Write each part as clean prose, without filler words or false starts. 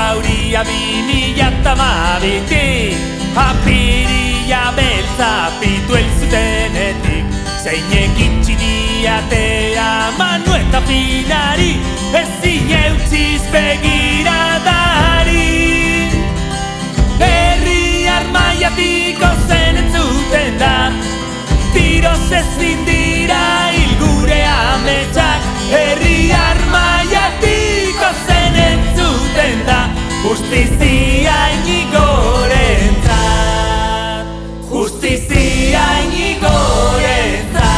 zauria 2012tik, apirila beltza pitu elzutenetik. Zeinek itxi diatea Manu eta Finari, ezin eutxiz begiradari. Herri Armaiatiko zen entzuten da, tiroz ezin dira hil gure ametsak. Herri Armaiatiko zen entzuten da, justizia Inigorentzat. Justizia Inigorentzat.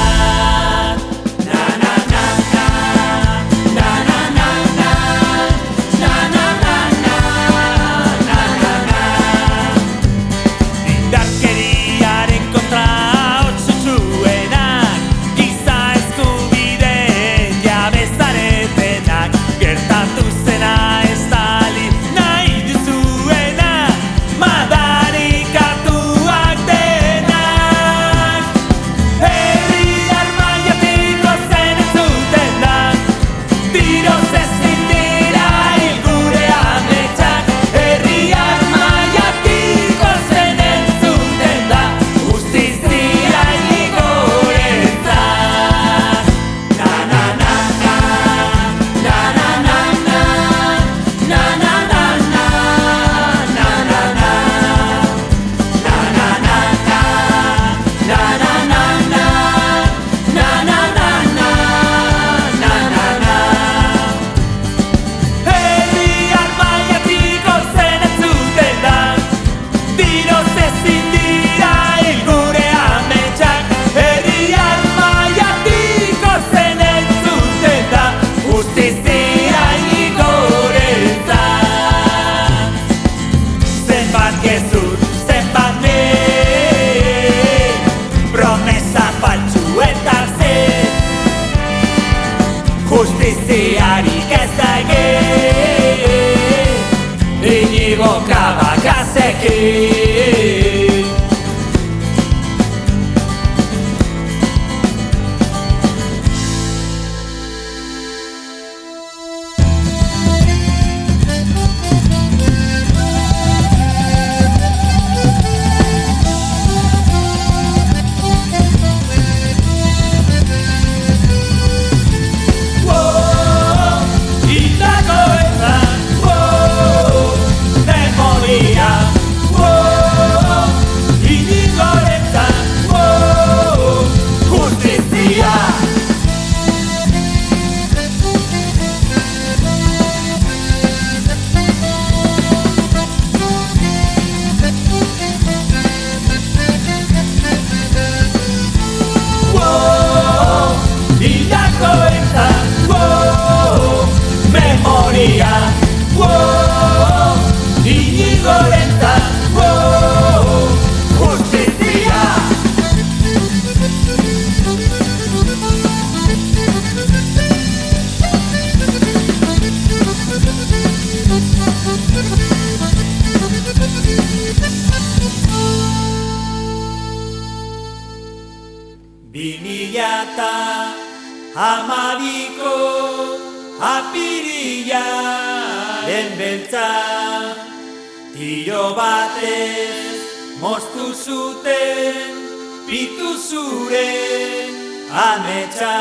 Justiziarik ez da egin, Inigo Cabacasekin. Memoria, Inigorentzat, justizia. Bimilata hamabiko apirilaren beltza, tiro batez moztu zuten pitu zure ametsa.